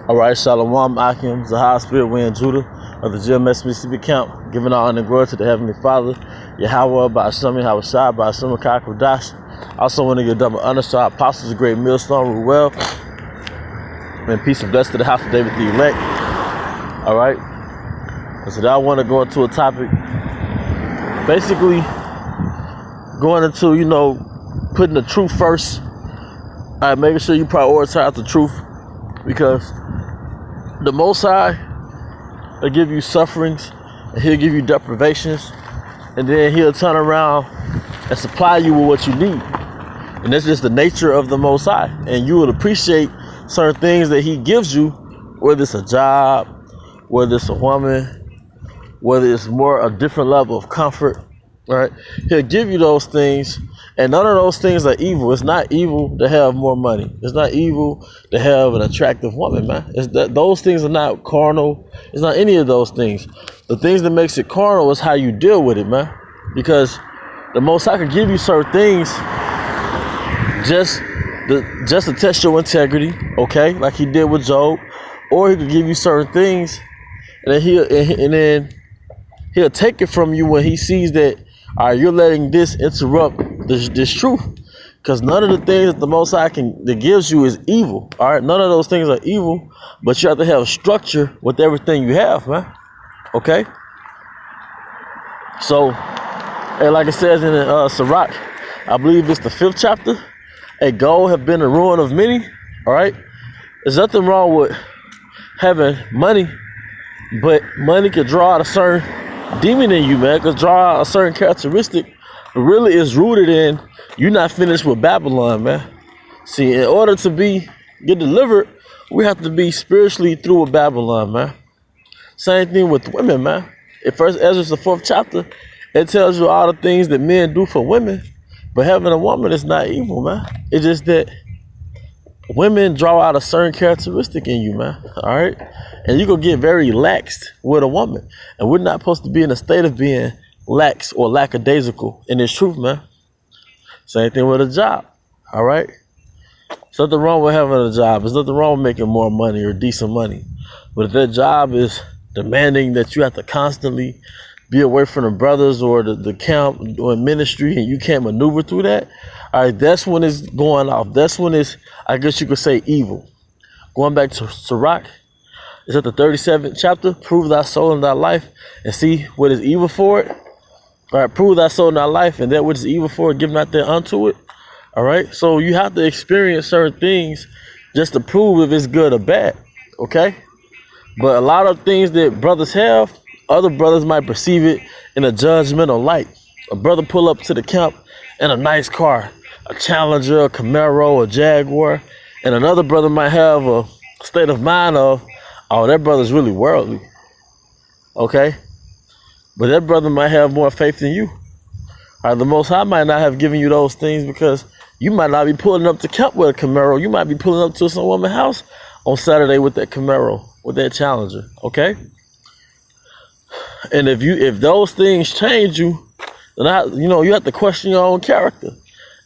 All right, Shalom Akim, Zahar Spirit Wind Judah of the GMS Mississippi Camp, giving all honor and glory to the Heavenly Father, Yahweh, by Hashem, Yahweh by Hashem, Kakadash. I also want to give double honor to our apostles, the great millstone, Ruel, and peace and blessings to the house of David the elect. All right, and so now I want to go into a topic, basically going into, putting the truth first. All right, making sure you prioritize the truth, because the Most High will give you sufferings, and He'll give you deprivations, and then He'll turn around and supply you with what you need. And that's just the nature of the Most High. And you will appreciate certain things that He gives you, whether it's a job, whether it's a woman, whether it's more a different level of comfort, right? He'll give you those things, and none of those things are evil. It's not evil to have more money. It's not evil to have an attractive woman, man. Those things are not carnal. It's not any of those things. The things that makes it carnal is how you deal with it, man. Because the Most High can give you certain things just to test your integrity, okay? Like He did with Job. Or He could give you certain things, and then He'll take it from you when He sees that, all right, you're letting this interrupt this truth, because none of the things that the Most High that gives you is evil. All right, none of those things are evil, but you have to have structure with everything you have, man. Okay. So, and like it says in Sirach, I believe it's the 5th chapter. A gold have been the ruin of many. All right, there's nothing wrong with having money, but money can draw out a certain demon in you, man. Can draw out a certain characteristic. Really is rooted in you're not finished with Babylon, man. See, in order to get delivered, we have to be spiritually through with Babylon, man. Same thing with women, man. In First Ezra, the 4th chapter, it tells you all the things that men do for women, but having a woman is not evil, man. It's just that women draw out a certain characteristic in you, man. All right, and you gonna get very laxed with a woman, and we're not supposed to be in a state of being lax or lackadaisical in this truth, man. Same thing with a job. All right, there's nothing wrong with having a job. There's nothing wrong with making more money or decent money, but if that job is demanding that you have to constantly be away from the brothers or the camp or ministry, and you can't maneuver through that, all right, that's when it's going off. That's when it's, I guess you could say, evil. Going back to Sirach, it's at the 37th chapter. Prove thy soul and thy life, and see what is evil for it. All right, prove thy soul and thy life, and that which is evil for it, give not that unto it. All right, so you have to experience certain things just to prove if it's good or bad. Okay, but a lot of things that brothers have, other brothers might perceive it in a judgmental light. A brother pull up to the camp in a nice car, a Challenger, a Camaro, a Jaguar, and another brother might have a state of mind of, oh, that brother's really worldly. Okay, but that brother might have more faith than you. All right, the Most High might not have given you those things, because you might not be pulling up to camp with a Camaro. You might be pulling up to some woman's house on Saturday with that Camaro, with that Challenger. Okay, and if those things change you, then you have to question your own character.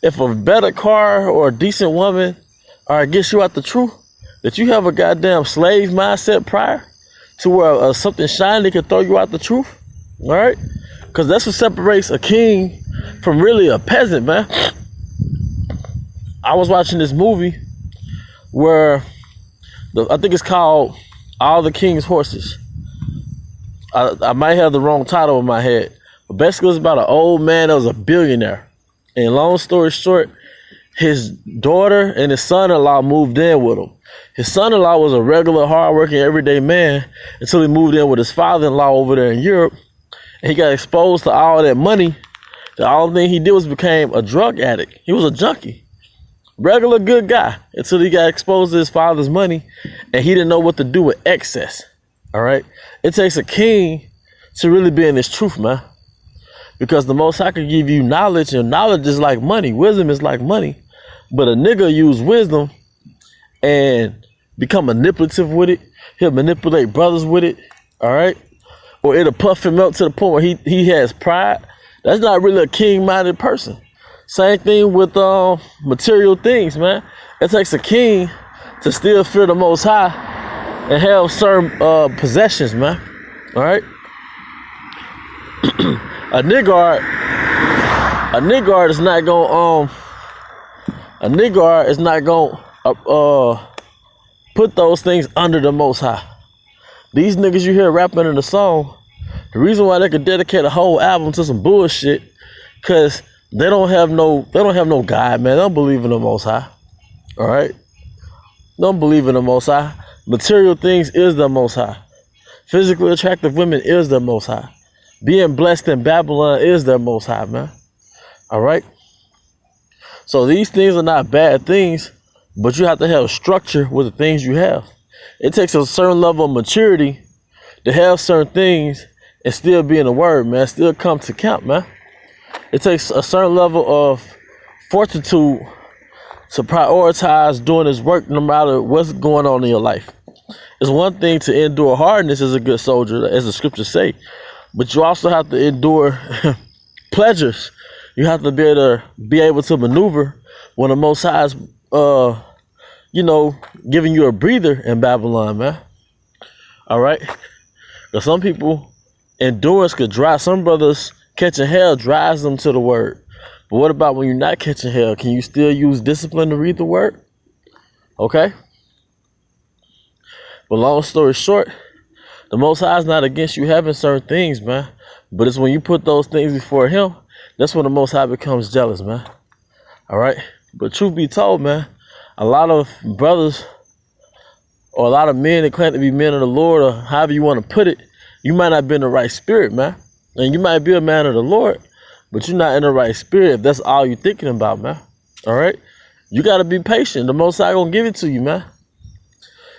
If a better car or a decent woman, gets you out the truth, that you have a goddamn slave mindset prior to where something shiny can throw you out the truth. All right, because that's what separates a king from really a peasant, man. I was watching this movie where I think it's called All the King's Horses. I might have the wrong title in my head, but basically it's about an old man that was a billionaire. And long story short, his daughter and his son-in-law moved in with him. His son-in-law was a regular, hardworking, everyday man until he moved in with his father-in-law over there in Europe. And he got exposed to all that money. The only thing he did was became a drug addict. He was a junkie. Regular good guy until he got exposed to his father's money, and he didn't know what to do with excess. All right. It takes a king to really be in his truth, man. Because the Most High can give you knowledge, and knowledge is like money. Wisdom is like money. But a nigga use wisdom and become manipulative with it. He'll manipulate brothers with it. All right. Or it'll puff him up to the point where he has pride. That's not really a king-minded person. Same thing with material things, man. It takes a king to still fear the Most High and have certain possessions, man. All right. A niggard is not gonna put those things under the Most High. These niggas you hear rapping in the song, the reason why they could dedicate a whole album to some bullshit, cause they don't have no God, man. They don't believe in the Most High. All right. Don't believe in the Most High. Material things is the Most High. Physically attractive women is the Most High. Being blessed in Babylon is the Most High, man. All right. So these things are not bad things, but you have to have structure with the things you have. It takes a certain level of maturity to have certain things and still be in the word, man. Still come to count, man. It takes a certain level of fortitude to prioritize doing this work no matter what's going on in your life. It's one thing to endure hardness as a good soldier, as the scriptures say, but you also have to endure pleasures. You have to be able to maneuver when the Most High is, giving you a breather in Babylon, man. All right? Because some people, endurance could drive, some brothers catching hell drives them to the word. But what about when you're not catching hell? Can you still use discipline to read the word? Okay? But long story short, the Most High is not against you having certain things, man. But it's when you put those things before him, that's when the Most High becomes jealous, man. All right? But truth be told, man, a lot of brothers or a lot of men that claim to be men of the Lord, or however you want to put it, you might not be in the right spirit, man. And you might be a man of the Lord, but you're not in the right spirit if that's all you're thinking about, man. All right? You got to be patient. The Most High going to give it to you, man.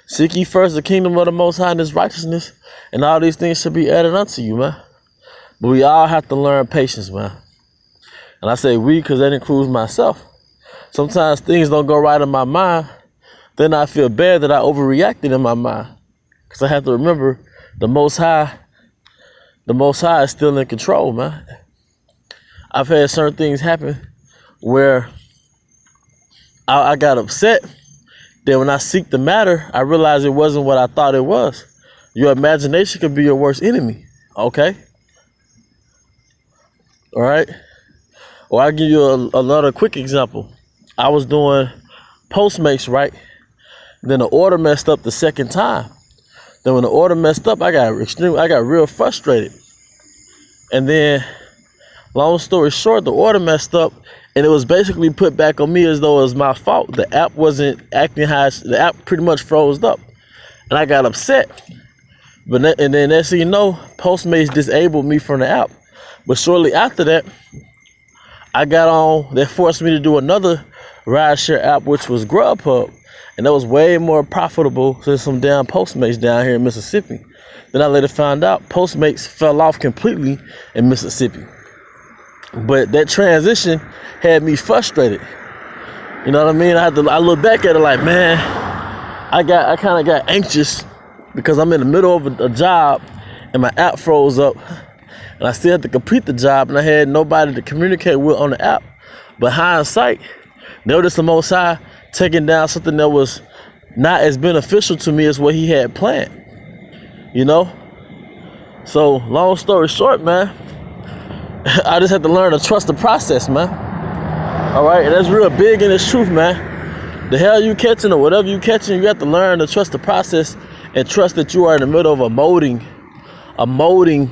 Seek ye first the kingdom of the Most High and his righteousness, and all these things should be added unto you, man. But we all have to learn patience, man. And I say we because that includes myself. Sometimes things don't go right in my mind. Then I feel bad that I overreacted in my mind. Because I have to remember the Most High is still in control, man. I've had certain things happen where I got upset. Then when I seek the matter, I realized it wasn't what I thought it was. Your imagination could be your worst enemy. Okay? All right? Or I'll give you another quick example. I was doing Postmates, right? Then the order messed up the second time. Then when the order messed up, I got real frustrated. And then, long story short, the order messed up, and it was basically put back on me as though it was my fault. The app wasn't acting how the app pretty much froze up, and I got upset. And then next thing you know, Postmates disabled me from the app. But shortly after that, I got on. They forced me to do another rideshare app, which was Grubhub, and that was way more profitable than some damn Postmates down here in Mississippi. Then I later found out Postmates fell off completely in Mississippi. But that transition had me frustrated. You know what I mean? I look back at it like, man, I kind of got anxious because I'm in the middle of a job and my app froze up, and I still had to complete the job, and I had nobody to communicate with on the app. But hindsight, notice the Most High taking down something that was not as beneficial to me as what he had planned. You know? So, long story short, man, I just had to learn to trust the process, man. All right? And that's real big in this truth, man. The hell you catching or whatever you catching, you have to learn to trust the process and trust that you are in the middle of a molding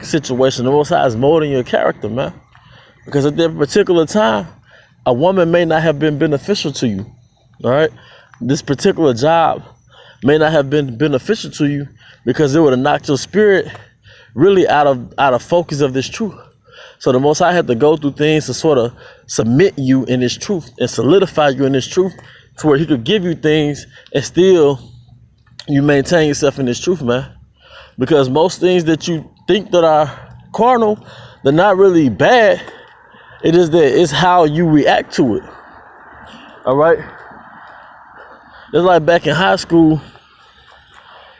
situation. The Most High is molding your character, man. Because at that particular time, a woman may not have been beneficial to you. All right? This particular job may not have been beneficial to you because it would have knocked your spirit really out of focus of this truth. So the Most High had to go through things to sort of submit you in this truth and solidify you in this truth to where he could give you things and still you maintain yourself in this truth, man. Because most things that you think that are carnal, they're not really bad. It is that it's how you react to it. All right? It's like back in high school.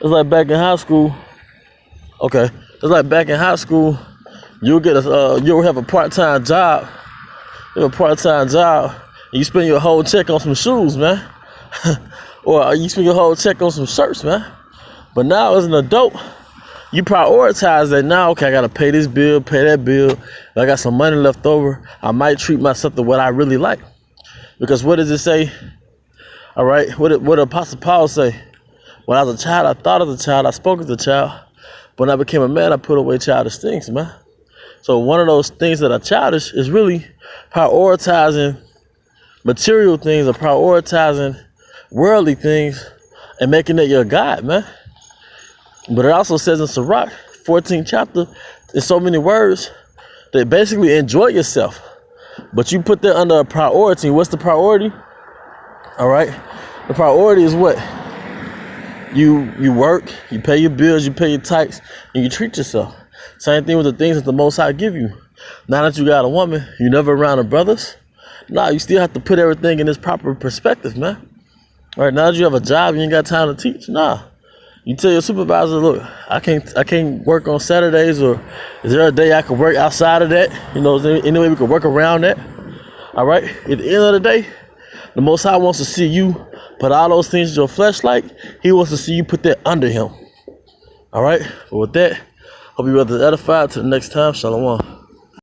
Okay. It's like back in high school, you'll have a part-time job. You have a part-time job, and you spend your whole check on some shoes, man. Or you spend your whole check on some shirts, man. But now as an adult, you prioritize that now. Okay, I gotta pay this bill, pay that bill. If I got some money left over, I might treat myself to what I really like. Because what does it say? All right, what did Apostle Paul say? When I was a child, I thought as a child, I spoke as a child. But when I became a man, I put away childish things, man. So one of those things that are childish is really prioritizing material things or prioritizing worldly things and making it your God, man. But it also says in Sirach, 14th chapter, in so many words, that basically enjoy yourself. But you put that under a priority. What's the priority? All right. The priority is what? You work, you pay your bills, you pay your tax, and you treat yourself. Same thing with the things that the Most High give you. Now that you got a woman, you never around the brothers. Nah, you still have to put everything in its proper perspective, man. All right, now that you have a job, you ain't got time to teach. Nah. You tell your supervisor, look, I can't work on Saturdays, or is there a day I can work outside of that? You know, is there any way we can work around that? All right. At the end of the day, the Most High wants to see you put all those things in your flesh like. He wants to see you put that under him. All right. But with that, hope you brothers edified. Till the next time. Shalom.